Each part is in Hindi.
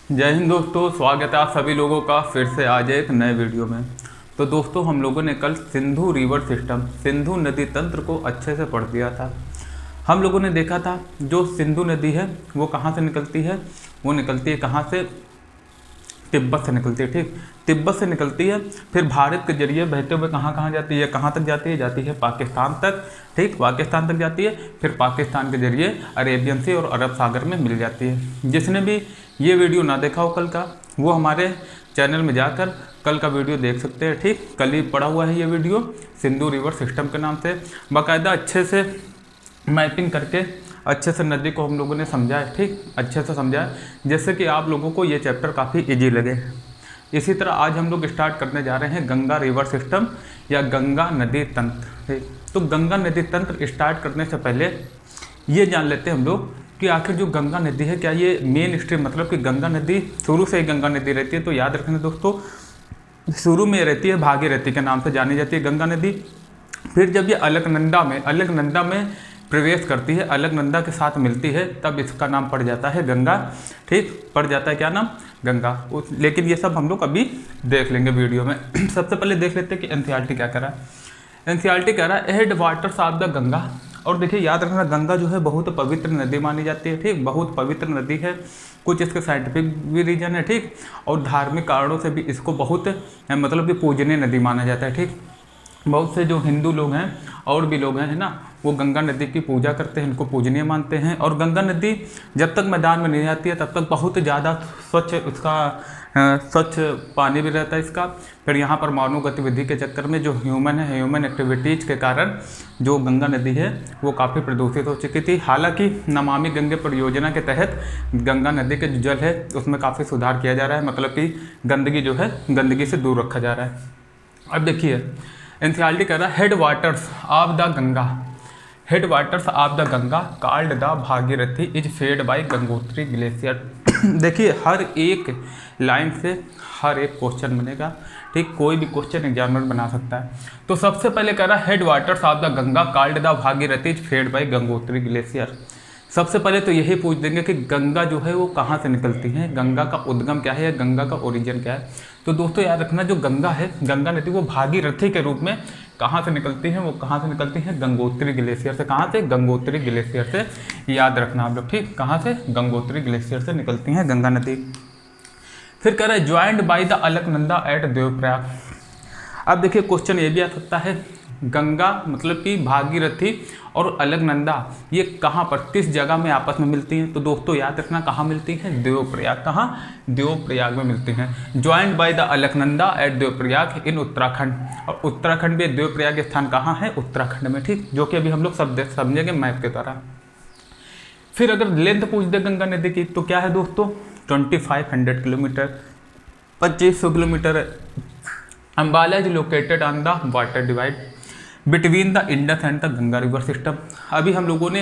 जय हिंद दोस्तों, स्वागत है आप सभी लोगों का फिर से आज एक नए वीडियो में। तो दोस्तों, हम लोगों ने कल सिंधु रिवर सिस्टम, सिंधु नदी तंत्र को अच्छे से पढ़ दिया था। हम लोगों ने देखा था जो सिंधु नदी है वो कहाँ से निकलती है। वो निकलती है कहाँ से? तिब्बत से निकलती है। ठीक, तिब्बत से निकलती है, फिर भारत के जरिए बहते हुए कहाँ कहाँ जाती है? कहाँ तक जाती है? जाती है पाकिस्तान तक। ठीक, पाकिस्तान तक जाती है, फिर पाकिस्तान के जरिए अरेबियन सी और अरब सागर में मिल जाती है। जिसने भी ये वीडियो ना देखा हो कल का, वो हमारे चैनल में जाकर कल का वीडियो देख सकते हैं। ठीक, कल ही पड़ा हुआ है ये वीडियो सिंधु रिवर सिस्टम के नाम से, बाकायदा अच्छे से मैपिंग करके अच्छे से नदी को हम लोगों ने समझा है। ठीक, अच्छे से समझा है, जैसे कि आप लोगों को ये चैप्टर काफ़ी इजी लगे। इसी तरह आज हम लोग स्टार्ट करने जा रहे हैं गंगा रिवर सिस्टम या गंगा नदी तंत्र। ठीक, तो गंगा नदी तंत्र स्टार्ट करने से पहले ये जान लेते हैं हम लोग कि आखिर जो गंगा नदी है, क्या ये मेन स्ट्रीम, मतलब कि गंगा नदी शुरू से ही गंगा नदी रहती है? तो याद रखना दोस्तों, शुरू में रहती है भागीरथी के नाम से जानी जाती है गंगा नदी। फिर जब ये अलकनंदा में प्रवेश करती है, अलकनंदा के साथ मिलती है, तब इसका नाम पड़ जाता है गंगा। ठीक, पड़ जाता है क्या नाम? गंगा। लेकिन ये सब हम लोग अभी देख लेंगे वीडियो में। सबसे पहले देख लेते हैं कि एनसीईआरटी क्या कह रहा है। एनसीईआरटी कह रहा है head waters of the Ganga. और देखिए, याद रखना, गंगा जो है बहुत पवित्र नदी मानी जाती है। ठीक, बहुत पवित्र नदी है। कुछ इसके साइंटिफिक भी रीजन है। ठीक, और धार्मिक कारणों से भी इसको बहुत मतलब कि पूजनीय नदी माना जाता है। ठीक, बहुत से जो हिंदू लोग हैं और भी लोग हैं, है ना, वो गंगा नदी की पूजा करते हैं, इनको पूजनीय मानते हैं। और गंगा नदी जब तक मैदान में नहीं आती है तब तक बहुत ज़्यादा स्वच्छ स्वच्छ पानी भी रहता है इसका। फिर यहाँ पर मानव गतिविधि के चक्कर में जो ह्यूमन एक्टिविटीज़ के कारण जो गंगा नदी है वो काफ़ी प्रदूषित हो चुकी थी। हालांकि नमामि गंगे परियोजना के तहत गंगा नदी के जो जल है उसमें काफ़ी सुधार किया जा रहा है, मतलब कि गंदगी जो है गंदगी से दूर रखा जा रहा है। अब देखिए, एनसीईआरटी कह रहा है head waters of the Ganga, head waters of the Ganga called the Bhagirathi is fed by Gangotri glacier. देखिए, हर एक लाइन से हर एक क्वेश्चन बनेगा। ठीक, कोई भी क्वेश्चन एग्जामिनर बना सकता है। तो सबसे पहले कह रहा है head waters of the Ganga called the Bhagirathi is fed by Gangotri glacier. सबसे पहले तो यही पूछ देंगे कि गंगा जो है वो कहाँ से निकलती है, गंगा का उद्गम क्या है या गंगा का ओरिजिन क्या है। तो दोस्तों याद रखना, जो गंगा है, गंगा नदी वो भागीरथी के रूप में कहाँ से निकलती है? वो कहाँ से निकलती है? गंगोत्री ग्लेशियर से। कहाँ से? गंगोत्री ग्लेशियर से। याद रखना आप लोग। ठीक, कहाँ से? गंगोत्री ग्लेशियर से निकलती हैं गंगा नदी। फिर कह रहा है joined by the Alaknanda at Devprayag. अब देखिए, क्वेश्चन ये भी आ सकता है, गंगा मतलब कि भागीरथी और अलकनंदा ये कहाँ पर, किस जगह में आपस में मिलती हैं? तो दोस्तों याद रखना, कहाँ मिलती हैं? देवप्रयाग। कहाँ? देवप्रयाग में मिलती हैं। Joined by the Alaknanda at Devprayag in Uttarakhand. और उत्तराखंड में देवप्रयाग स्थान कहाँ है? उत्तराखंड में। ठीक, जो कि अभी हम लोग सब समझेंगे मैप के द्वारा। फिर अगर लेंथ पूछ दे गंगा नदी की तो क्या है दोस्तों? 2500 kilometre, 2500 kilometre. Ambala is located on the water divide between the Indus and the Ganga river system. अभी हम लोगों ने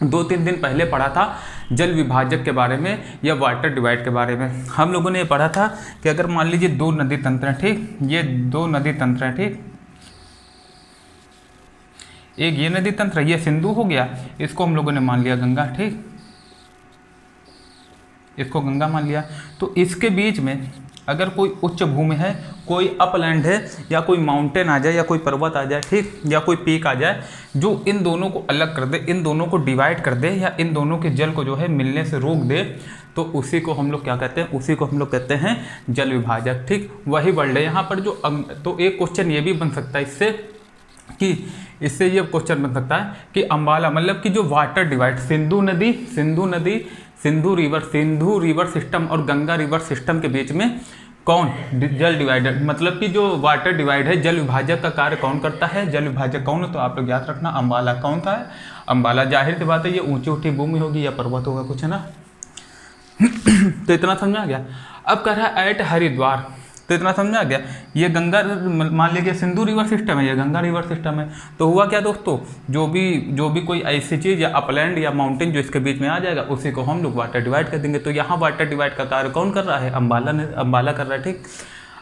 2-3 दिन पहले पढ़ा था जल विभाजक के बारे में या वाटर डिवाइड के बारे में। हम लोगों ने ये पढ़ा था कि अगर मान लीजिए 2 नदी तंत्र हैं। ठीक, ये 2 नदी तंत्र हैं। ठीक, एक ये नदी तंत्र, ये सिंधु हो गया, इसको हम लोगों ने मान लिया गंगा। ठीक, इसको गंगा मान लिया। तो इसके बीच में अगर कोई उच्च भूमि है, कोई अपलैंड है, या कोई माउंटेन आ जाए, या कोई पर्वत आ जाए, ठीक, या कोई पीक आ जाए जो इन दोनों को अलग कर दे, इन दोनों को डिवाइड कर दे, या इन दोनों के जल को जो है मिलने से रोक दे, तो उसी को हम लोग क्या कहते हैं? उसी को हम लोग कहते हैं जल विभाजक। ठीक, वही वर्ड है यहाँ पर जो। तो एक क्वेश्चन ये भी बन सकता है इससे ये क्वेश्चन बन सकता है कि अम्बाला मतलब कि जो water divide, Sindhu river system और गंगा रिवर सिस्टम के बीच में कौन जल डिवाइडर, मतलब कि जो वाटर डिवाइड है, जल विभाजक का कार्य कौन करता है? जल विभाजक कौन है? तो आप लोग याद रखना, अम्बाला। कौन था? अम्बाला। जाहिर सी बात है ये ऊंची ऊंची भूमि होगी या पर्वत होगा कुछ, है ना। तो इतना समझ में आ गया। अब कह रहा है एट हरिद्वार, तो इतना समझ में आ गया। ये गंगा, मान लीजिए सिंधु रिवर सिस्टम है, ये गंगा रिवर सिस्टम है। तो हुआ क्या दोस्तों, जो भी कोई ऐसी चीज़ या अपलैंड या माउंटेन जो इसके बीच में आ जाएगा उसी को हम लोग वाटर डिवाइड कर देंगे। तो यहाँ वाटर डिवाइड का कार्य कौन कर रहा है? अम्बाला कर रहा है। ठीक,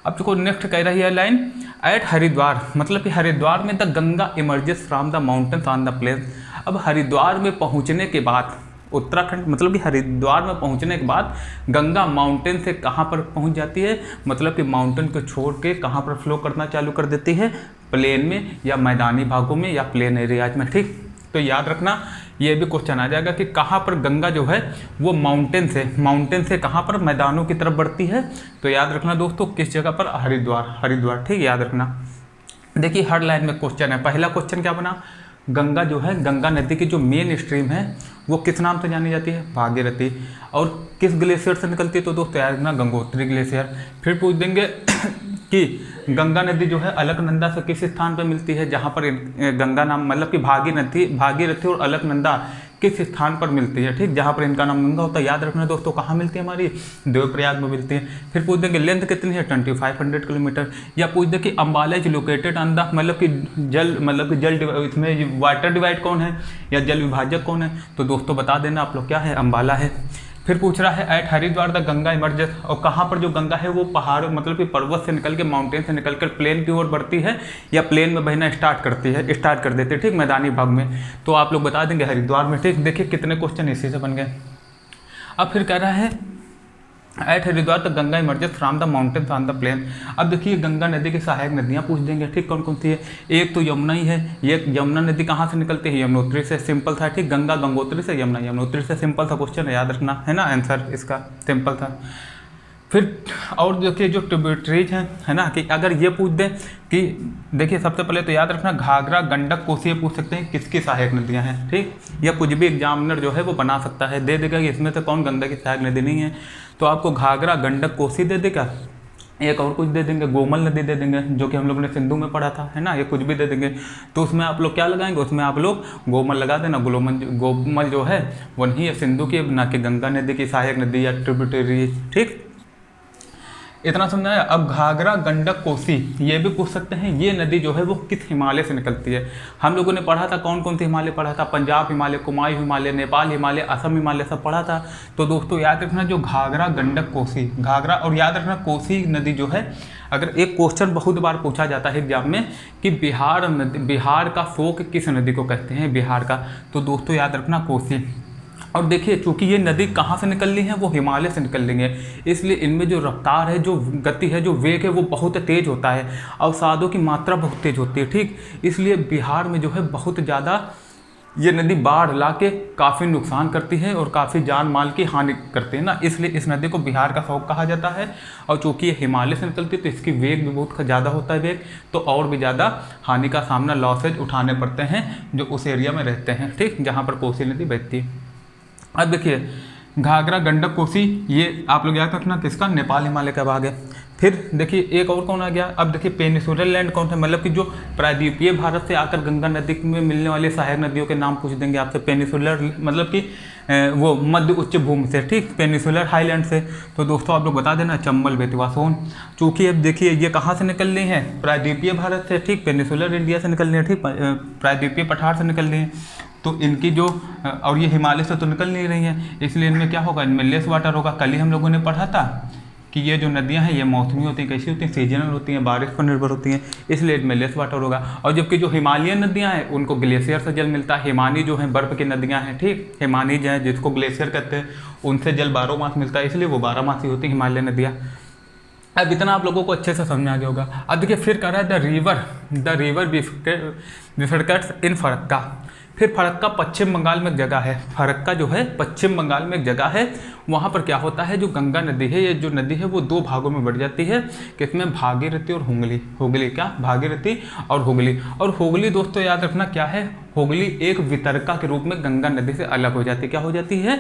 अब देखो नेक्स्ट कह रही है लाइन एट हरिद्वार, मतलब कि हरिद्वार में the Ganga emerges from the mountains on the plain. अब हरिद्वार में पहुँचने के बाद उत्तराखंड मतलब कि हरिद्वार में पहुंचने के बाद गंगा माउंटेन से कहाँ पर पहुंच जाती है, मतलब कि माउंटेन को छोड़ के कहाँ पर फ्लो करना चालू कर देती है, प्लेन में या मैदानी भागों में या प्लेन एरियाज में। ठीक, तो याद रखना ये भी क्वेश्चन आ जाएगा कि कहाँ पर गंगा जो है वो माउंटेन से कहाँ पर मैदानों की तरफ बढ़ती है। तो याद रखना दोस्तों किस जगह पर, हरिद्वार। ठीक, याद रखना। देखिए हर लाइन में क्वेश्चन है। पहला क्वेश्चन क्या बना, गंगा जो है, गंगा नदी की जो मेन स्ट्रीम है वो किस नाम से जानी जाती है, भागीरथी। और किस ग्लेशियर से निकलती है, तो दोस्तों याद रखना गंगोत्री ग्लेशियर। फिर पूछ देंगे कि गंगा नदी जो है अलकनंदा से किस स्थान पर मिलती है, जहाँ पर गंगा नाम मतलब कि भागीरथी और अलकनंदा किस स्थान पर मिलती है। ठीक, जहाँ पर इनका नाम गंगा होता है। याद रखना दोस्तों कहाँ मिलती है, हमारी देवप्रयाग में मिलती है। फिर पूछ देंगे लेंथ कितनी है, 2500 किलोमीटर। या पूछ दे कि Ambala is located on the मतलब कि जल इसमें वाटर डिवाइड कौन है या जल विभाजक कौन है, तो दोस्तों बता देना आप लोग क्या है, अम्बाला है। फिर पूछ रहा है at Haridwar the Ganga emerges, और कहाँ पर जो गंगा है वो पहाड़ मतलब कि पर्वत से निकल के माउंटेन से निकल कर प्लेन की ओर बढ़ती है या प्लेन में बहना स्टार्ट कर देती है। ठीक, मैदानी भाग में, तो आप लोग बता देंगे हरिद्वार में। ठीक, देखिए कितने क्वेश्चन इसी से बन गए। अब फिर कह रहा है at Haridwar the Ganga emerges from the mountains on the plain. अब देखिए गंगा नदी की सहायक नदियाँ पूछ देंगे। ठीक, कौन कौन सी है, एक तो यमुना ही है। ये यमुना नदी कहाँ से निकलती है, यमुनोत्री से। सिंपल था। ठीक, गंगा गंगोत्री से, यमुना यमुनोत्री से। सिंपल सा क्वेश्चन है, याद रखना है ना, आंसर इसका सिंपल था। फिर और देखिए जो ट्रिब्यूटरीज हैं है ना, कि अगर ये पूछ दें कि देखिए सबसे पहले तो याद रखना घाघरा गंडक कोसी पूछ सकते हैं किसकी सहायक नदियां हैं। ठीक, या कुछ भी एग्जामिनर जो है वो बना सकता है, दे देगा कि इसमें से कौन गंगा की सहायक नदी नहीं है, तो आपको घाघरा गंडक कोसी दे देगा। एक और कुछ दे देंगे, गोमल नदी दे देंगे, जो कि हम लोगों ने सिंधु में पढ़ा था है ना, ये कुछ भी दे देंगे। तो उसमें आप लोग क्या लगाएंगे, उसमें आप लोग गोमल लगा देना। गोमल जो है वो नहीं है सिंधु की, ना कि गंगा नदी की सहायक नदी या ट्रिब्यूटरी। ठीक, इतना समझा है। अब घाघरा गंडक कोसी ये भी पूछ सकते हैं, ये नदी जो है वो किस हिमालय से निकलती है। हम लोगों ने पढ़ा था कौन कौन से हिमालय पढ़ा था, पंजाब हिमालय, कुमायूं हिमालय, नेपाल हिमालय, असम हिमालय सब पढ़ा था। तो दोस्तों याद रखना जो घाघरा गंडक कोसी, घाघरा और याद रखना कोसी नदी जो है, अगर एक क्वेश्चन बहुत बार पूछा जाता है एग्जाम में कि बिहार का शोक किस नदी को कहते हैं, बिहार का, तो दोस्तों याद रखना कोसी। और देखिए चूंकि ये नदी कहाँ से निकल रही है, वो हिमालय से निकल रही है, इसलिए इनमें जो रफ्तार है, जो गति है, जो वेग है वो बहुत तेज़ होता है, अवसादों की मात्रा बहुत तेज़ होती है। ठीक, इसलिए बिहार में जो है बहुत ज़्यादा ये नदी बाढ़ ला के काफ़ी नुकसान करती है और काफ़ी जान माल की हानि करती है ना, इसलिए इस नदी को बिहार का शौक कहा जाता है। और चूँकि ये हिमालय से निकलती है तो इसकी वेग भी बहुत ज़्यादा होता है वेग, तो और भी ज़्यादा हानि का सामना, लॉसेज उठाने पड़ते हैं जो उस एरिया में रहते हैं। ठीक, जहाँ पर कोसी नदी बहती है। अब देखिए घाघरा गंडक कोसी ये आप लोग याद रखना किसका, नेपाल हिमालय का भाग है। फिर देखिए एक और कौन आ गया, अब देखिए पेनिसुलर लैंड कौन है, मतलब कि जो प्रायद्वीपीय भारत से आकर गंगा नदी में मिलने वाली सहायक नदियों के नाम पूछ देंगे आपसे। पेनिसुलर मतलब कि वो मध्य उच्च भूमि से। ठीक, पेनिसुलर हाईलैंड से, तो दोस्तों आप लोग बता देना चंबल, बेतवा, सोन। चूँकि अब देखिए ये कहाँ से निकल रही हैं, प्रायद्वीपीय भारत से। ठीक, पेनिसुलर इंडिया से निकल रही है। ठीक, प्रायद्वीपीय पठार से निकल रही हैं, तो इनकी जो और ये हिमालय से तो निकल नहीं रही हैं, इसलिए इनमें क्या होगा, इनमें लेस वाटर होगा। कल ही हम लोगों ने पढ़ा था कि ये जो नदियां हैं ये मौसमी होती हैं, कैसी होती हैं, सीजनल होती हैं, बारिश पर निर्भर होती हैं, इसलिए इनमें लेस वाटर होगा। और जबकि जो हिमालयन नदियां हैं उनको ग्लेशियर से जल मिलता है। हिमानी जो है बर्फ़ की नदियाँ हैं, ठीक, हिमानी जो है जिसको ग्लेशियर कहते हैं, उनसे जल 12 मास मिलता है, इसलिए वो 12 मासी होती हैं हिमालय नदियाँ। अब इतना आप लोगों को अच्छे से समझ आ गया होगा। अब देखिए फिर कह रहा है द रिवर बिफरकट्स इन फरक्का। फिर फरक्का पश्चिम बंगाल में एक जगह है, फरक्का जो है पश्चिम बंगाल में एक जगह है। वहाँ पर क्या होता है, जो गंगा नदी है, ये जो नदी है वो 2 भागों में बढ़ जाती है, किसमें, भागीरथी और हुगली। हुगली क्या, भागीरथी और हुगली। और हुगली दोस्तों याद रखना क्या है, हुगली एक वितरका के रूप में गंगा नदी से अलग हो जाती है। क्या हो जाती है,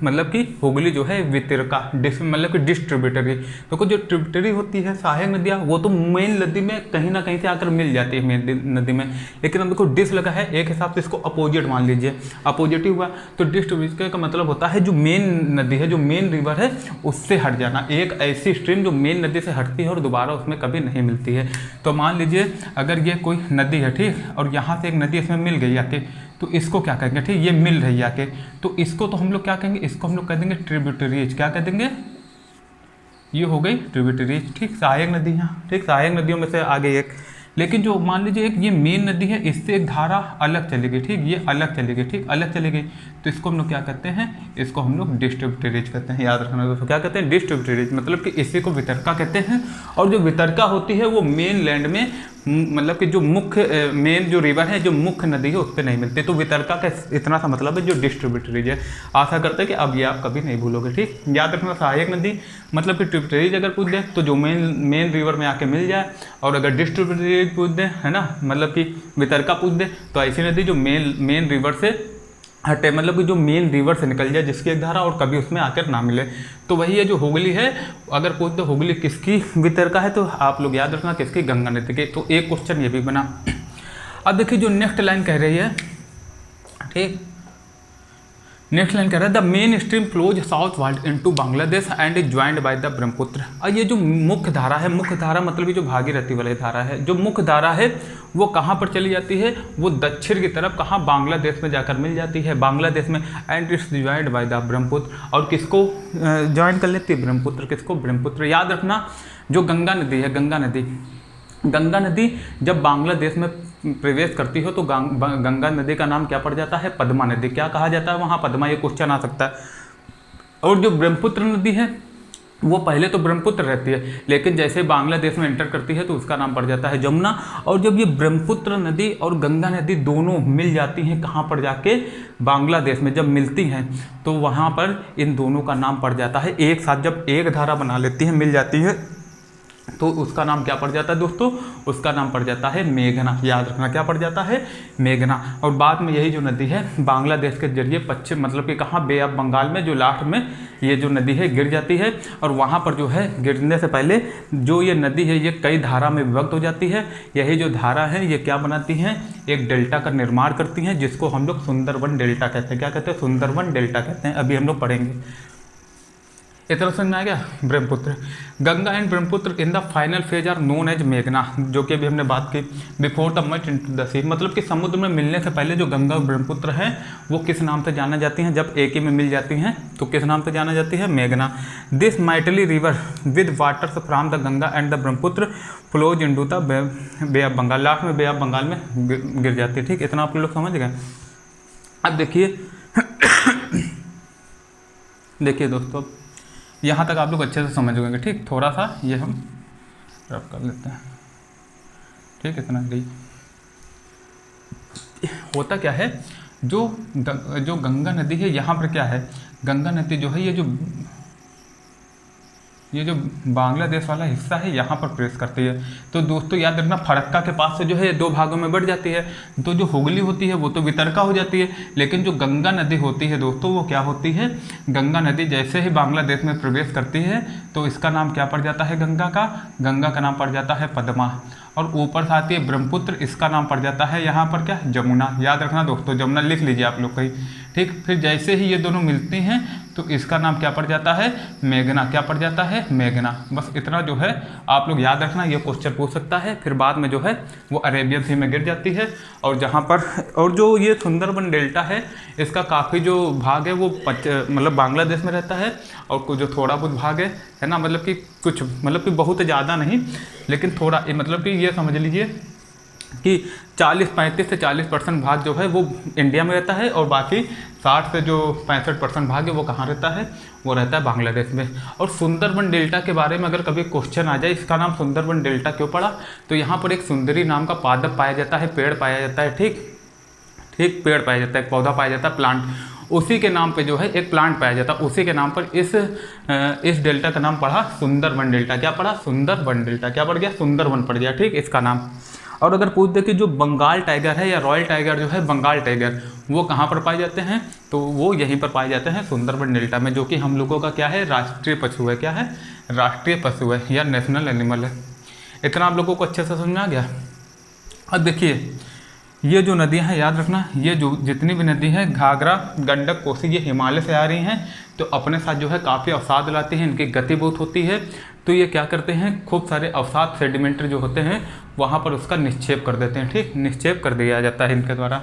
मतलब कि हुगली जो है वितरका, मतलब कि डिस्ट्रीब्यूटरी। तो कुछ जो ट्रिब्यूटरी होती है सहायक नदियाँ, वो तो मेन नदी में कहीं ना कहीं से आकर मिल जाती है मेन नदी में, लेकिन अब देखो डिस लगा है, एक हिसाब से इसको अपोजिट मान लीजिए, अपोजिट हुआ। तो डिस्ट्रीब्यूटरी का मतलब होता है जो मेन नदी है, जो मेन रिवर है उससे हट जाना, एक ऐसी स्ट्रीम जो मेन नदी से हटती है और दोबारा उसमें कभी नहीं मिलती है। तो मान लीजिए अगर ये कोई नदी है, ठीक, और यहाँ से एक नदी इसमें मिल गई आके, तो इसको क्या कहेंगे, ठीक, ये मिल रही है आके, तो इसको तो हम लोग क्या कहेंगे, इसको हम लोग कह देंगे ट्रिब्यूटरीज। क्या कह देंगे, ये हो गई ट्रिब्यूटरीज। ठीक, सहायक नदियाँ, ठीक, सहायक नदियों में से आगे एक लेकिन जो मान लीजिए एक ये मेन नदी है, इससे एक धारा अलग चलेगी, ठीक, ये अलग चलेगी, ठीक, अलग चलेगी, तो इसको हम लोग क्या कहते हैं, इसको हम लोग डिस्ट्रिब्यूटरीज कहते हैं। याद रखना दोस्तों, क्या कहते हैं, डिस्ट्रिब्यूटरीज, मतलब कि इसी को वितरका कहते हैं। और जो वितरका होती है वो मेन लैंड में, मतलब कि जो मुख्य मेन जो रिवर है, जो मुख्य नदी है, उस पर नहीं मिलती। तो वितरका का इतना सा मतलब है जो डिस्ट्रिब्यूटरीज है। आशा करते हैं कि अब ये आप कभी नहीं भूलोगे, ठीक। याद रखना, सहायक नदी मतलब कि ट्रिब्यूटरीज अगर पूछ दे तो जो मेन रिवर में आके मिल जाए, और अगर डिस्ट्रिब्यूटरीज पूछ दे, है ना, मतलब कि वितरका पूछ दे, तो ऐसी नदी जो मेन रिवर से हटे, मतलब कि जो मेन रिवर से निकल जाए, जिसकी एक धारा और कभी उसमें आकर ना मिले। तो वही है जो हुगली है। अगर पूछ दो हुगली किसकी वितरका है, तो आप लोग याद रखना किसकी, गंगा नदी की। तो एक क्वेश्चन ये भी बना। अब देखिए जो नेक्स्ट लाइन कह रही है, ठीक, नेक्स्ट लाइन कह रहा है the main stream flows south world into Bangladesh and is joined by the Brahmaputra. और ये जो मुख्य धारा है, मुख्य धारा मतलब ये जो भागीरथी वाली धारा है, जो मुख्य धारा है वो कहाँ पर चली जाती है, वो दक्षिण की तरफ, कहाँ, बांग्लादेश में जाकर मिल जाती है, बांग्लादेश में, and it's joined by the Brahmaputra. और किसको ज्वाइन कर लेती है, ब्रह्मपुत्र, किसको, ब्रह्मपुत्र। याद रखना जो गंगा नदी है, गंगा नदी जब बांग्लादेश में प्रवेश करती हो तो गंगा नदी का नाम क्या पड़ जाता है, पद्मा नदी। क्या कहा जाता है वहाँ, पद्मा, ये क्वेश्चन आ सकता है। और जो ब्रह्मपुत्र नदी है वो पहले तो ब्रह्मपुत्र रहती है, लेकिन जैसे बांग्लादेश में एंटर करती है तो उसका नाम पड़ जाता है जमुना। और जब ये ब्रह्मपुत्र नदी और गंगा नदी दोनों मिल जाती हैं, कहाँ पर जाके, बांग्लादेश में जब मिलती हैं, तो वहाँ पर इन दोनों का नाम पड़ जाता है, एक साथ जब एक धारा बना लेती है, मिल जाती है, तो उसका नाम क्या पड़ जाता है दोस्तों, उसका नाम पड़ जाता है मेघना। याद रखना क्या पड़ जाता है, मेघना। और बाद में यही जो नदी है बांग्लादेश के जरिए पश्चिम, मतलब कि कहाँ, बे ऑफ बंगाल में जो लास्ट में ये जो नदी है गिर जाती है। और वहाँ पर जो है गिरने से पहले जो ये नदी है ये कई धारा में विभक्त हो जाती है। यही जो धारा है ये क्या बनाती हैं, एक डेल्टा का निर्माण करती हैं, जिसको हम लोग सुंदरवन डेल्टा कहते हैं। क्या कहते हैं, सुंदरवन डेल्टा कहते हैं। अभी हम लोग पढ़ेंगे। इतना समझ में आ गया। Brahmaputra, Ganga and Brahmaputra in the final phase are known as मेघना, जो कि अभी हमने बात की। Before the merge into the sea, मतलब कि समुद्र में मिलने से पहले जो गंगा और ब्रह्मपुत्र हैं वो किस नाम से जाना जाती हैं, जब एक ही में मिल जाती हैं तो किस नाम से जाना जाती है, मेघना। This mighty river with waters from the Ganga and the Brahmaputra flows into the Bay of Bengal. Last में बे ऑफ बंगाल में गिर जाती है, ठीक। इतना आप लोग समझ गए। अब देखिए दोस्तों, यहाँ तक आप लोग अच्छे से समझ गए, ठीक। थोड़ा सा ये हम रफ कर लेते हैं, ठीक। इतना नहीं होता, क्या है, जो गंगा नदी है यहाँ पर क्या है, गंगा नदी जो है ये जो बांग्लादेश वाला हिस्सा है यहाँ पर प्रेस करती है। तो दोस्तों याद रखना, फरक्का के पास से जो है दो भागों में बढ़ जाती है। तो जो हुगली होती है वो तो वितरका हो जाती है, लेकिन जो गंगा नदी होती है दोस्तों वो क्या होती है, गंगा नदी जैसे ही बांग्लादेश में प्रवेश करती है तो इसका नाम क्या पड़ जाता है, गंगा का नाम पड़ जाता है पद्मा। और ऊपर से आती है ब्रह्मपुत्र, इसका नाम पड़ जाता है यहाँ पर क्या, जमुना। याद रखना दोस्तों, जमुना लिख लीजिए आप लोग कहीं, ठीक। फिर जैसे ही ये दोनों मिलती हैं तो इसका नाम क्या पड़ जाता है, मेघना। क्या पड़ जाता है, मेघना। बस इतना जो है आप लोग याद रखना, ये क्वेश्चन पूछ सकता है। फिर बाद में जो है वो अरेबियन सी में गिर जाती है। और जहाँ पर, और जो ये सुंदरबन डेल्टा है इसका काफ़ी जो भाग है वो मतलब बांग्लादेश में रहता है, और कुछ जो थोड़ा बहुत भाग है ना, मतलब कि कुछ, मतलब कि बहुत ज़्यादा नहीं, लेकिन थोड़ा, मतलब कि ये समझ लीजिए कि 35 से 40% भाग जो है वो इंडिया में रहता है, और बाकी 60 से जो 65% भाग है वो कहाँ रहता है, वो रहता है बांग्लादेश में। और सुंदरबन डेल्टा के बारे में अगर कभी क्वेश्चन आ जाए, इसका नाम सुंदरबन डेल्टा क्यों पड़ा, तो यहाँ पर एक सुंदरी नाम का पादप पाया जाता है, पेड़ पाया जाता है, ठीक, पेड़ पाया जाता है, पौधा पाया जाता है, प्लांट। उसी के नाम पे जो है एक प्लांट पाया जाता है, उसी के नाम पर इस डेल्टा का नाम पड़ा सुंदरबन डेल्टा। क्या पड़ा, सुंदरबन डेल्टा। क्या पड़ गया, सुंदरबन पड़ गया, ठीक, इसका नाम। और अगर पूछ दे कि जो बंगाल टाइगर है या रॉयल टाइगर जो है, बंगाल टाइगर, वो कहाँ पर पाए जाते हैं, तो वो यहीं पर पाए जाते हैं सुंदरबन डेल्टा में, जो कि हम लोगों का क्या है, राष्ट्रीय पशु है। क्या है, राष्ट्रीय पशु है या नेशनल एनिमल है। इतना आप लोगों को अच्छे से समझ में आ गया। अब देखिए, ये जो नदियाँ हैं याद रखना, ये जो जितनी भी नदी हैं, घाघरा, गंडक, कोसी, ये हिमालय से आ रही हैं, तो अपने साथ जो है काफ़ी अवसाद लाती हैं, इनकी गति बहुत होती है। तो ये क्या करते हैं, खूब सारे अवसाद सेडिमेंट्री जो होते हैं वहाँ पर उसका निक्षेप कर देते हैं, ठीक, निक्षेप कर दिया जाता है इनके द्वारा।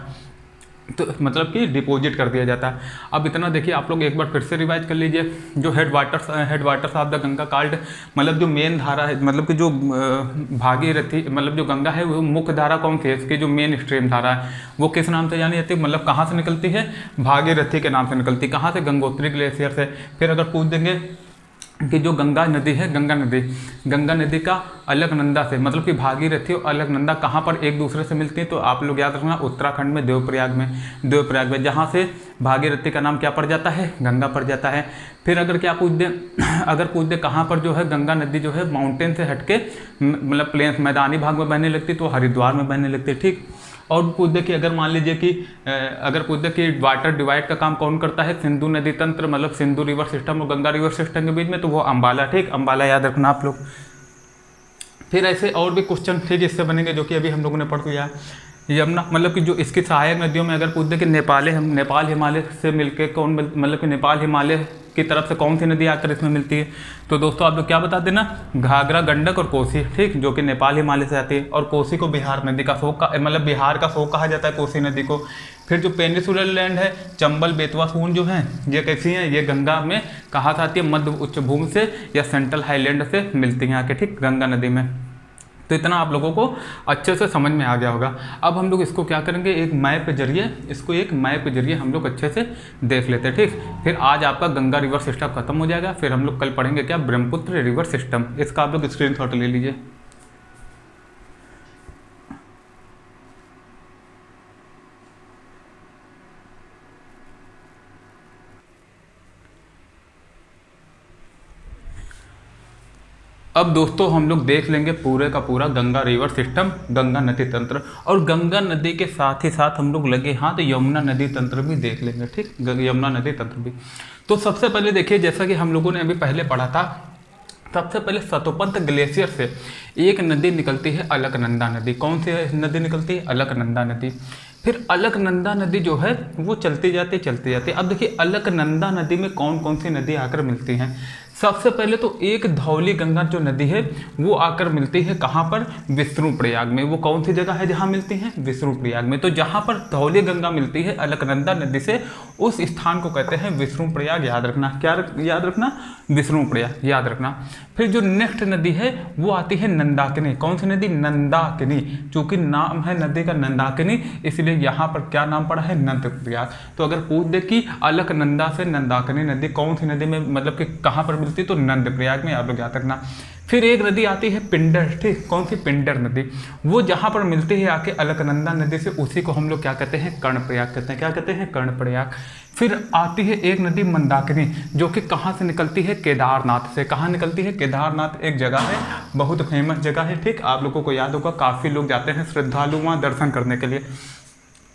तो मतलब कि डिपॉजिट कर दिया जाता है। अब इतना देखिए, आप लोग एक बार फिर से रिवाइज कर लीजिए। जो head waters of the Ganga card, मतलब जो मेन धारा है, मतलब कि जो भागीरथी, मतलब जो गंगा है वो मुख्य धारा कौन सी है, इसकी जो मेन स्ट्रीम धारा है वो किस नाम से जानी जाती है, मतलब कहाँ से निकलती है, भागीरथी के नाम से निकलती है। कहाँ से, गंगोत्री ग्लेशियर से। फिर अगर पूछ देंगे कि जो गंगा नदी है, गंगा नदी का अलकनंदा से, मतलब कि भागीरथी और अलकनंदा कहाँ पर एक दूसरे से मिलती हैं, तो आप लोग याद रखना उत्तराखंड में देवप्रयाग में जहाँ से भागीरथी का नाम क्या पड़ जाता है, गंगा पड़ जाता है। फिर अगर क्या पूछ दे अगर पूछ दे कहाँ पर जो है गंगा नदी जो है माउंटेन से हटके मतलब प्लेन्स मैदानी भाग में बहने लगती, तो हरिद्वार में बहने लगती, ठीक। और पूछ दे कि अगर मान लीजिए कि अगर पूछ दे कि वाटर डिवाइड का काम कौन करता है, सिंधु नदी तंत्र, मतलब सिंधु रिवर सिस्टम और गंगा रिवर सिस्टम के बीच में, तो वो अम्बाला, ठीक, अम्बाला याद रखना आप लोग। फिर ऐसे और भी क्वेश्चन ठीक इससे बनेंगे जो कि अभी हम लोगों ने पढ़ लिया। यमुना, मतलब कि जो इसकी सहायक नदियों में अगर पूछ दे कि नेपाल हिमालय से मिलके कौन, मतलब कि नेपाल हिमालय की तरफ से कौन सी नदी आकर इसमें मिलती है, तो दोस्तों आप लोग क्या बता देना, घाघरा, गंडक और कोसी, ठीक, जो कि नेपाल हिमालय से आती है। और कोसी को बिहार नदी का शोक का, मतलब बिहार का शोक कहा जाता है कोसी नदी को। फिर जो पेनिसुलर लैंड है, चंबल, बेतवा, सूंद जो हैं, ये कैसी हैं, ये गंगा में कहाँ से आती है, मध्य उच्च भूमि से या सेंट्रल हाईलैंड से मिलती हैं आके, ठीक, गंगा नदी में। तो इतना आप लोगों को अच्छे से समझ में आ गया होगा। अब हम लोग इसको क्या करेंगे, एक मैप के जरिए हम लोग अच्छे से देख लेते हैं, ठीक। फिर आज आपका गंगा रिवर सिस्टम खत्म हो जाएगा, फिर हम लोग कल पढ़ेंगे क्या, ब्रह्मपुत्र रिवर सिस्टम। इसका आप लोग स्क्रीनशॉट ले लीजिए। अब दोस्तों हम लोग देख लेंगे पूरे का पूरा गंगा रिवर सिस्टम, गंगा नदी तंत्र, और गंगा नदी के साथ ही साथ हम लोग लगे हाथ यमुना नदी तंत्र भी देख लेंगे, ठीक, यमुना नदी तंत्र भी। तो सबसे पहले देखिए, जैसा कि हम लोगों ने अभी पहले पढ़ा था, सबसे पहले सतोपंथ ग्लेशियर से एक नदी निकलती है, अलकनंदा नदी। कौन सी नदी निकलती है, अलकनंदा नदी। फिर अलकनंदा नदी जो है वो चलती जाती। अब देखिए अलकनंदा नदी में कौन कौन सी नदी आकर मिलती हैं। सबसे पहले तो एक धौली गंगा जो नदी है वो आकर मिलती है कहाँ पर, विष्णुप्रयाग में। वो कौन सी जगह है जहाँ मिलती है, विष्णुप्रयाग में। तो जहाँ पर धौली गंगा मिलती है अलकनंदा नदी से, उस स्थान को कहते हैं विष्णुप्रयाग। याद रखना, क्या याद रखना, विष्णुप्रयाग याद रखना। फिर जो नेक्स्ट नदी है वो आती है नंदाकिनी। कौन सी नदी, नंदाकिनी। चूंकि नाम है नदी का नंदाकिनी, इसलिए यहाँ पर क्या नाम पड़ा है, नंदप्रयाग। तो अगर पूछ दे कि अलकनंदा से नंदाकिनी नदी कौन सी नदी में, मतलब कि कहाँ पर मिलती, तो नंदप्रयाग में, आप लोग याद रखना। फिर एक नदी आती है पिंडर, ठीक, कौन सी, पिंडर नदी। वो जहाँ पर मिलती है आके अलकनंदा नदी से, उसी को हम लोग क्या कहते हैं, कर्णप्रयाग कहते हैं। क्या कहते हैं, कर्णप्रयाग। फिर आती है एक नदी मंदाकिनी, जो कि कहाँ से निकलती है, केदारनाथ से। कहाँ निकलती है, केदारनाथ एक जगह है, बहुत फेमस जगह है, ठीक, आप लोगों को याद होगा, काफ़ी लोग जाते हैं श्रद्धालु वहाँ दर्शन करने के लिए।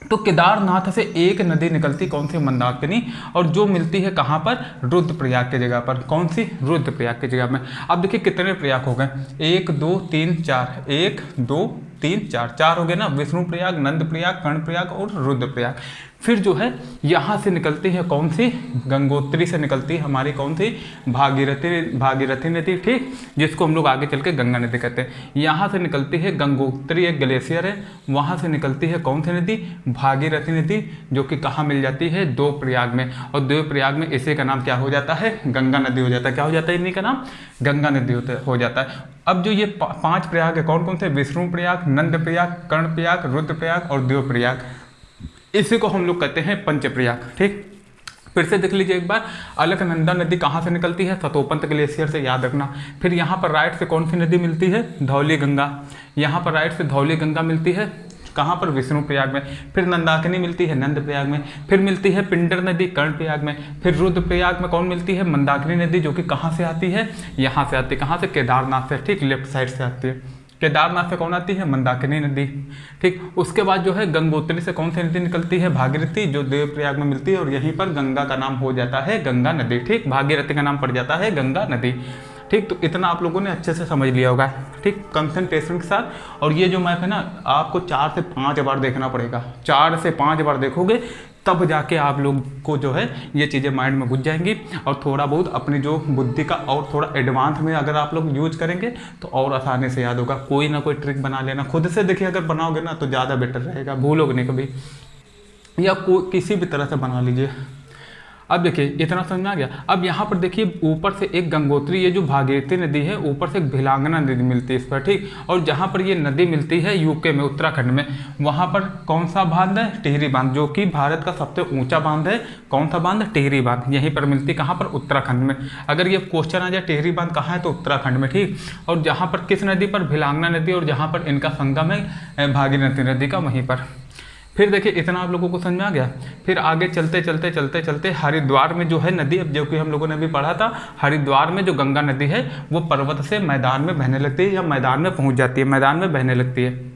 तो केदारनाथ से एक नदी निकलती, कौन सी, मंदाकिनी, और जो मिलती है कहाँ पर, रुद्रप्रयाग की जगह पर। कौन सी, रुद्रप्रयाग की जगह में। अब देखिए कितने प्रयाग हो गए, 1 2 3 4, 1 2 3 4, 4 हो गए ना, विष्णुप्रयाग, नंदप्रयाग, कर्णप्रयाग और रुद्रप्रयाग। फिर जो है यहाँ से निकलती है कौन सी, गंगोत्री से निकलती है हमारी कौन सी, भागीरथी नदी, ठीक, जिसको हम लोग आगे चल के गंगा नदी कहते हैं। यहाँ से निकलती है गंगोत्री, एक ग्लेशियर है, वहाँ से निकलती है कौन सी नदी, भागीरथी नदी, जो कि कहाँ मिल जाती है, देवप्रयाग में। और देवप्रयाग में इसी का नाम क्या हो जाता है, गंगा नदी हो जाता है। क्या हो जाता है, इन्हीं का नाम गंगा नदी हो जाता है। अब जो ये 5 प्रयाग है, कौन कौन से, विष्णुप्रयाग, नंदप्रयाग, कर्णप्रयाग, रुद्रप्रयाग और देवप्रयाग, इसी को हम लोग कहते हैं पंचप्रयाग, ठीक। फिर से देख लीजिए एक बार, अलकनंदा नदी कहाँ से निकलती है, सतोपंथ ग्लेशियर से, याद रखना। फिर यहाँ पर राइट से कौन सी नदी मिलती है, धौली गंगा। यहाँ पर राइट से धौली गंगा मिलती है, कहाँ पर, विष्णुप्रयाग में। फिर नंदाकिनी मिलती है नंदप्रयाग में। फिर मिलती है पिंडर नदी, कर्णप्रयाग में। फिर रुद्रप्रयाग में कौन मिलती है, मंदाकिनी नदी, जो कि कहाँ से आती है, यहाँ से आती है, कहाँ से, केदारनाथ से, ठीक, लेफ्ट साइड से आती है। केदारनाथ से कौन आती है, मंदाकिनी नदी, ठीक। उसके बाद जो है गंगोत्री से कौन सी नदी निकलती है, भागीरथी, जो देवप्रयाग में मिलती है, और यहीं पर गंगा का नाम हो जाता है गंगा नदी, ठीक, भागीरथी का नाम पड़ जाता है गंगा नदी, ठीक। तो इतना आप लोगों ने अच्छे से समझ लिया होगा, ठीक, कंसंट्रेशन के साथ। और ये जो मैप है ना, आपको 4 से 5 बार देखना पड़ेगा, 4 से 5 बार देखोगे तब जाके आप लोग को जो है ये चीज़ें माइंड में घुस जाएंगी, और थोड़ा बहुत अपनी जो बुद्धि का और थोड़ा एडवांस में अगर आप लोग यूज करेंगे तो और आसानी से याद होगा। कोई ना कोई ट्रिक बना लेना खुद से, देखिए अगर बनाओगे ना तो ज़्यादा बेटर रहेगा, भूलोगे नहीं कभी। या किसी भी तरह से बना लीजिए। अब देखिए इतना समझ में आ गया। अब यहाँ पर देखिए ऊपर से एक गंगोत्री, ये जो भागीरथी नदी है, ऊपर से एक भिलांगना नदी मिलती है इस पर, ठीक। और जहाँ पर ये नदी मिलती है यूके में, उत्तराखंड में, वहाँ पर कौन सा बांध है? टिहरी बांध, जो कि भारत का सबसे ऊंचा बांध है। कौन सा बांध? टिहरी बांध। यहीं पर मिलती है, कहाँ पर? उत्तराखंड में। अगर ये क्वेश्चन आ जाए टिहरी बांध कहाँ है, तो उत्तराखंड में, ठीक। और जहाँ पर किस नदी पर? भिलांगना नदी, और जहाँ पर इनका संगम है भागीरथी नदी का, वहीं पर। फिर देखिए इतना आप लोगों को समझ में आ गया। फिर आगे चलते चलते चलते चलते हरिद्वार में जो है नदी, अब जो कि हम लोगों ने भी पढ़ा था, हरिद्वार में जो गंगा नदी है वो पर्वत से मैदान में बहने लगती है, या मैदान में पहुंच जाती है, मैदान में बहने लगती है।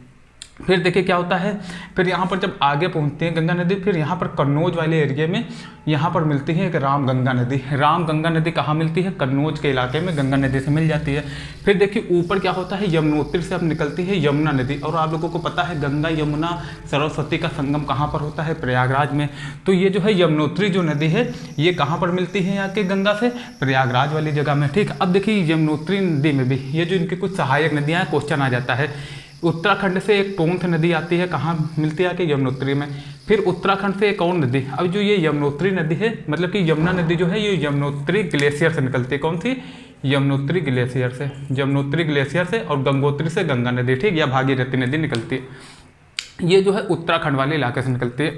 फिर देखिए क्या होता है, फिर यहाँ पर जब आगे पहुँचती है गंगा नदी, फिर यहाँ पर कन्नौज वाले एरिया में यहाँ पर मिलती है एक राम गंगा नदी। राम गंगा नदी कहाँ मिलती है? कन्नौज के इलाके में गंगा नदी से मिल जाती है। फिर देखिए ऊपर क्या होता है, यमुनोत्री से अब निकलती है यमुना नदी। और आप लोगों को पता है गंगा यमुना सरस्वती का संगम कहाँ पर होता है? प्रयागराज में। तो ये जो है यमुनोत्री जो नदी है ये कहाँ पर मिलती है यहाँ के गंगा से? प्रयागराज वाली जगह में, ठीक। अब देखिए यमुनोत्री नदी में भी ये जो इनकी कुछ सहायक नदियाँ हैं, क्वेश्चन आ जाता है। उत्तराखंड से एक टोंथ नदी आती है, कहाँ मिलती है? आके यमुनोत्री में। फिर उत्तराखंड से एक और नदी, अब जो ये यमुनोत्री नदी है, मतलब कि यमुना नदी जो है ये यमुनोत्री ग्लेशियर से निकलती है। कौन सी? यमुनोत्री ग्लेशियर से, यमुनोत्री ग्लेशियर से। और गंगोत्री से गंगा नदी, ठीक, या भागीरथी नदी निकलती है। ये जो है उत्तराखंड वाले इलाके से निकलती है।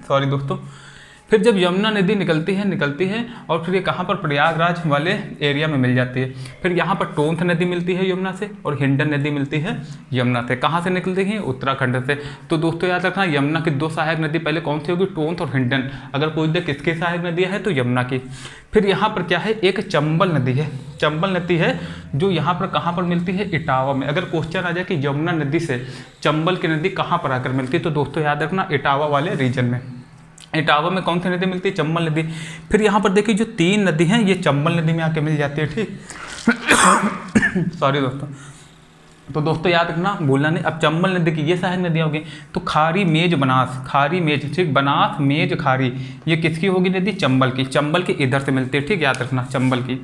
सॉरी दोस्तों। फिर जब यमुना नदी निकलती है और फिर ये कहाँ पर? प्रयागराज वाले एरिया में मिल जाती है। फिर यहाँ पर टोंथ नदी मिलती है यमुना से, और हिंडन नदी मिलती है यमुना से। कहाँ से निकलती है? उत्तराखंड से। तो दोस्तों याद रखना, यमुना की दो सहायक नदी पहले कौन सी होगी? टोंथ और हिंडन। अगर पूछ दे किसकी सहायक नदियाँ है, तो यमुना की। फिर यहाँ पर क्या है? एक चंबल नदी है। चंबल नदी है जो यहाँ पर कहाँ पर मिलती है? इटावा में। अगर क्वेश्चन आ जाए कि यमुना नदी से चंबल की नदी कहाँ पर आकर मिलती है, तो दोस्तों याद रखना इटावा वाले रीजन में। इटावा में कौन सी नदी मिलती है? चंबल नदी। फिर यहाँ पर देखिए जो तीन नदी हैं ये चंबल नदी में आके मिल जाती है, ठीक। सॉरी दोस्तों। तो दोस्तों याद रखना, भूलना नहीं। अब चंबल नदी की ये सहायक नदियाँ होगी, तो खारी, मेज, बनास। खारी, मेज, ठीक, बनास, मेज, खारी, ये किसकी होगी नदी? चंबल की। चंबल की इधर से मिलती है, ठीक, याद रखना, चंबल की।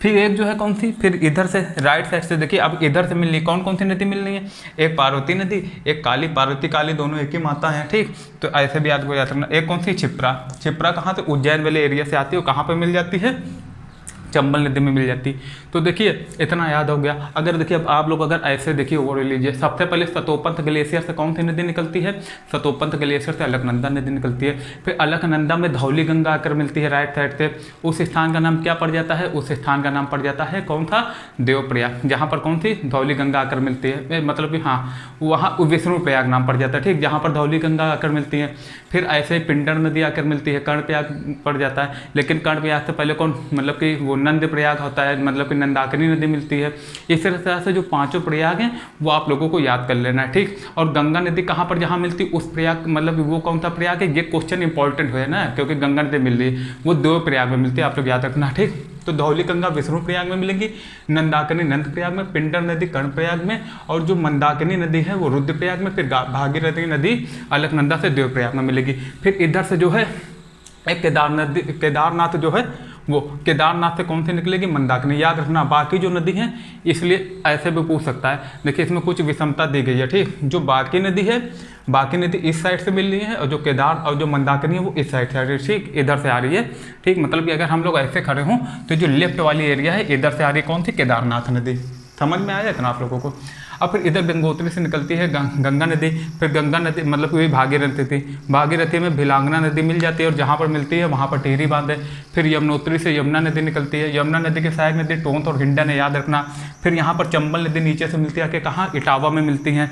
फिर एक जो है कौन सी? फिर इधर से राइट साइड से देखिए, अब इधर से मिल रही कौन कौन सी नदी मिल रही है? एक पार्वती नदी, एक काली। पार्वती काली दोनों एक ही माता हैं, ठीक। तो ऐसे भी याद रखना। एक कौन सी? क्षिप्रा। क्षिप्रा कहाँ से? उज्जैन वाले एरिया से आती है, कहाँ पर मिल जाती है? चंबल नदी में मिल जाती। तो देखिए इतना याद हो गया। अगर देखिए अब आप लोग अगर ऐसे देखिए ओवर लीजिए, सबसे पहले सतोपंथ ग्लेशियर से कौन सी नदी निकलती है? सतोपंथ ग्लेशियर से अलकनंदा नदी निकलती है। फिर अलकनंदा में धौली गंगा आकर मिलती है राइट साइड से। उस स्थान का नाम क्या पड़ जाता है? उस स्थान का नाम पड़ जाता है कौन था? देवप्रयाग। जहाँ पर कौन सी? धौली गंगा आकर मिलती है, मतलब कि हाँ वहाँ विष्णुप्रयाग नाम पड़ जाता है, ठीक, जहाँ पर धौली गंगा आकर मिलती है। फिर ऐसे पिंडर नदी आकर मिलती है, कर्णप्रयाग पड़ जाता है। लेकिन कर्णप्रयाग से पहले कौन, मतलब कि वो नंद प्रयाग होता है, मतलब कि नंदाकिनी नदी मिलती है। इस तरह से जो पांचों प्रयाग हैं वो आप लोगों को याद कर लेना है, ठीक। और गंगा नदी कहाँ पर जहाँ मिलती है उस प्रयाग, मतलब वो कौन सा प्रयाग है? ये क्वेश्चन इंपॉर्टेंट है ना, क्योंकि गंगा नदी मिल रही है वो दो प्रयाग में मिलती है, आप लोग याद रखना, ठीक। तो धौली गंगा विष्णु प्रयाग में मिलेंगी, नंदाकिनी नंद प्रयाग में, पिंडर नदी कर्ण प्रयाग में, और जो मंदाकिनी नदी है वो रुद्र प्रयाग में। फिर भागीरथी नदी अलकनंदा से देव प्रयाग में मिलेगी। फिर इधर से जो है एक केदारनाथ जो है वो केदारनाथ से कौन सी निकलेगी? मंदाकिनी। याद रखना, बाकी जो नदी है इसलिए ऐसे भी पूछ सकता है। देखिए इसमें कुछ विषमता दी गई है, ठीक। जो बाकी नदी है, बाकी नदी इस साइड से मिल रही है, और जो केदार और जो मंदाकिनी है वो इस साइड से आ रही है, ठीक, इधर से आ रही है, ठीक। मतलब कि अगर हम लोग ऐसे खड़े हों तो जो लेफ्ट वाली एरिया है इधर से आ रही है कौन सी? केदारनाथ नदी। समझ में आया इतना आप लोगों को? अब फिर इधर गंगोत्री से निकलती है गंगा नदी। फिर गंगा नदी मतलब वही भागीरथी थी, भागीरथी में भिलांगना नदी मिल जाती है, और जहाँ पर मिलती है वहाँ पर टिहरी बांध है। फिर यमुनोत्री से यमुना नदी निकलती है, यमुना नदी के सहायक नदी टोंथ और हिंडन है, याद रखना। फिर यहाँ पर चंबल नदी नीचे से मिलती है, कि कहाँ? इटावा में मिलती हैं।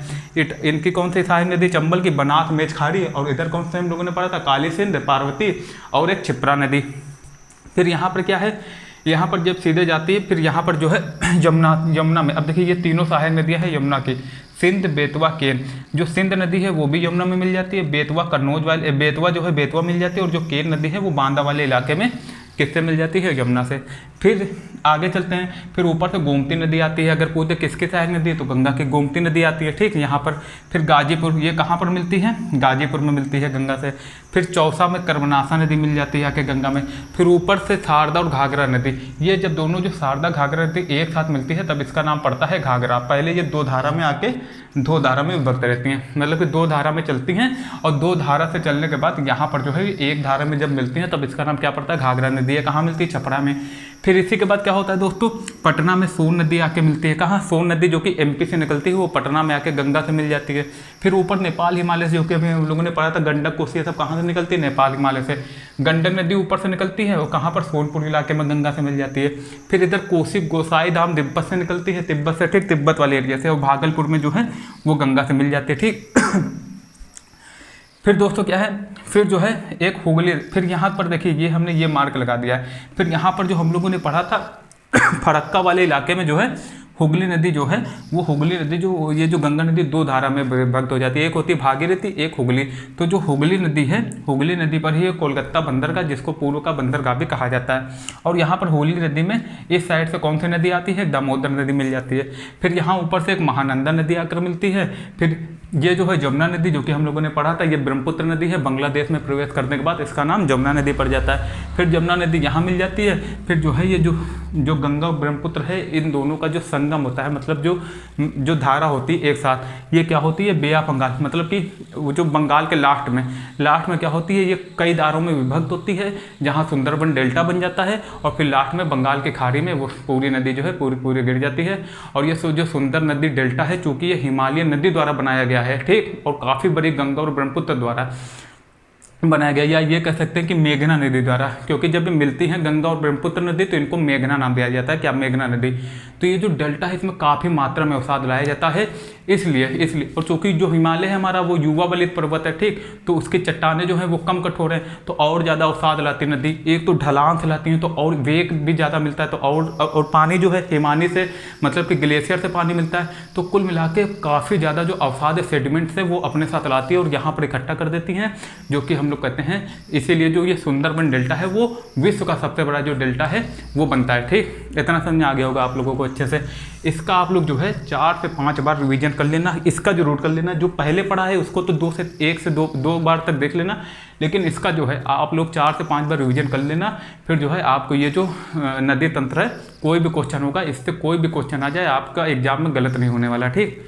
इनकी कौन सी सहायक नदी? चंबल की, बनास, मेज, खारी। और इधर कौन से हम लोगों ने पढ़ा था? काली, सिंध, पार्वती और एक क्षिप्रा नदी। फिर यहाँ पर क्या है? यहाँ पर जब सीधे जाती है फिर यहाँ पर जो है यमुना में, अब देखिए ये तीनों सहायक नदियाँ हैं यमुना की, सिंध, बेतवा, केन। जो सिंध नदी है वो भी यमुना में मिल जाती है, बेतवा कन्नौज वाले, बेतवा जो है बेतवा मिल जाती है, और जो केन नदी है वो बांदा वाले इलाके में किससे मिल जाती है? यमुना से। फिर आगे चलते हैं, फिर ऊपर से गोमती नदी आती है। अगर पूछते किसकी सहायक नदी है तो गंगा की गोमती नदी आती है, ठीक। यहाँ पर फिर गाजीपुर, ये कहाँ पर मिलती है? गाजीपुर में मिलती है गंगा से। फिर चौसा में कर्मनाशा नदी मिल जाती है आके गंगा में। फिर ऊपर से शारदा और घाघरा नदी, ये जब दोनों जो शारदा घाघरा नदी एक साथ मिलती है तब इसका नाम पड़ता है घाघरा। पहले ये दो धारा में आके दो धारा में विभक्त रहती हैं, मतलब कि दो धारा में चलती हैं और दो धारा से चलने के बाद यहाँ पर जो है एक धारा में जब मिलती हैं तब इसका नाम क्या पड़ता है? घाघरा नदी है। कहाँ मिलती है? छपरा में। फिर इसी के बाद क्या होता है दोस्तों, पटना में सोन नदी आके मिलती है। कहाँ? सोन नदी जो कि एमपी से निकलती है वो पटना में आके गंगा से मिल जाती है। फिर ऊपर नेपाल हिमालय से, जो कि अभी हम लोगों ने पढ़ा था गंडक कोसी सब कहाँ से निकलती है? नेपाल हिमालय से। गंडक नदी ऊपर से निकलती है, वो कहाँ पर? सोनपुर इलाके में गंगा से मिल जाती है। फिर इधर कोसी गोसाई धाम तिब्बत से निकलती है, तिब्बत से, ठीक, तिब्बत वाले एरिया से, और भागलपुर में जो है वो गंगा से मिल जाती है, ठीक। फिर दोस्तों क्या है, फिर जो है एक हुगली, फिर यहाँ पर देखिए ये हमने ये मार्क लगा दिया है। फिर यहाँ पर जो हम लोगों ने पढ़ा था फरक्का वाले इलाके में जो है हुगली नदी जो है, वो हुगली नदी जो ये जो गंगा नदी दो धारा में विभक्त हो जाती है, एक होती है भागीरथी, एक हुगली। तो जो हुगली नदी है, हुगली नदी पर ही कोलकाता बंदरगाह, जिसको पूर्व का बंदरगाह भी कहा जाता है। और यहाँ पर हुगली नदी में इस साइड से कौन सी नदी आती है? दामोदर नदी मिल जाती है। फिर यहाँ ऊपर से एक महानंदा नदी आकर मिलती है। फिर ये जो है जमुना नदी, जो कि हम लोगों ने पढ़ा था, ये ब्रह्मपुत्र नदी है। बांग्लादेश में प्रवेश करने के बाद इसका नाम जमुना नदी पड़ जाता है। फिर जमुना नदी यहाँ मिल जाती है। फिर जो है ये जो गंगा और ब्रह्मपुत्र है, इन दोनों का जो संगम होता है, मतलब जो धारा होती है एक साथ, ये क्या होती है? बे ऑफ बंगाल, मतलब कि वो जो बंगाल के लास्ट में क्या होती है, ये कई धारों में विभक्त होती है, जहाँ सुंदरबन डेल्टा बन जाता है और फिर लास्ट में बंगाल की खाड़ी में वो पूरी नदी जो है पूरी गिर जाती है। और ये जो सुंदर नदी डेल्टा है, चूँकि ये हिमालय नदी द्वारा बनाया गया है, ठीक, और काफ़ी बड़ी गंगा और ब्रह्मपुत्र द्वारा बनाया गया, या ये कह सकते हैं कि मेघना नदी द्वारा, क्योंकि जब मिलती हैं गंगा और ब्रह्मपुत्र नदी तो इनको मेघना नाम दिया जाता है। क्या? मेघना नदी। तो ये जो डेल्टा है इसमें काफ़ी मात्रा में अवसाद लाया जाता है, इसलिए और चूँकि जो हिमालय है हमारा वो युवा वलित पर्वत है, ठीक, तो उसकी चट्टानें जो हैं वो कम कठोर हैं, तो और ज़्यादा अवसाद लाती नदी। एक तो ढलान से लाती हैं तो और वेग भी ज़्यादा मिलता है, तो और पानी जो है हिमानी से, मतलब कि ग्लेशियर से पानी मिलता है, तो कुल मिला के काफ़ी ज़्यादा जो अवसाद सेडिमेंट्स है वो अपने साथ लाती है और यहाँ पर इकट्ठा कर देती हैं, जो कि हम लोग कहते हैं। इसीलिए जो ये सुंदरबन डेल्टा है वो विश्व का सबसे बड़ा जो डेल्टा है वो बनता है, ठीक। इतना समझ आ गया होगा आप लोगों को अच्छे से। इसका आप लोग जो है 4 से 5 बार रिवीजन कर लेना, इसका जरूर कर लेना। जो पहले पढ़ा है उसको तो 1 से 2 बार तक देख लेना, लेकिन इसका जो है आप लोग 4 से 5 बार रिवीजन कर लेना। फिर जो है आपको ये जो नदी तंत्र है, कोई भी क्वेश्चन होगा, इससे कोई भी क्वेश्चन आ जाए आपका एग्जाम में गलत नहीं होने वाला, ठीक।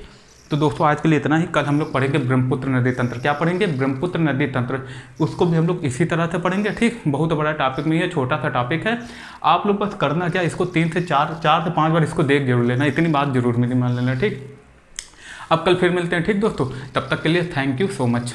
तो दोस्तों आज के लिए इतना ही। कल हम लोग पढ़ेंगे ब्रह्मपुत्र नदी तंत्र। क्या पढ़ेंगे? ब्रह्मपुत्र नदी तंत्र। उसको भी हम लोग इसी तरह से पढ़ेंगे, ठीक। बहुत बड़ा टॉपिक नहीं है, छोटा सा टॉपिक है। आप लोग बस करना क्या, इसको 3 से 4 से 5 बार इसको देख जरूर लेना, इतनी बात जरूर मेरी मान लेना, ठीक। अब कल फिर मिलते हैं, ठीक दोस्तों। तब तक के लिए थैंक यू सो मच।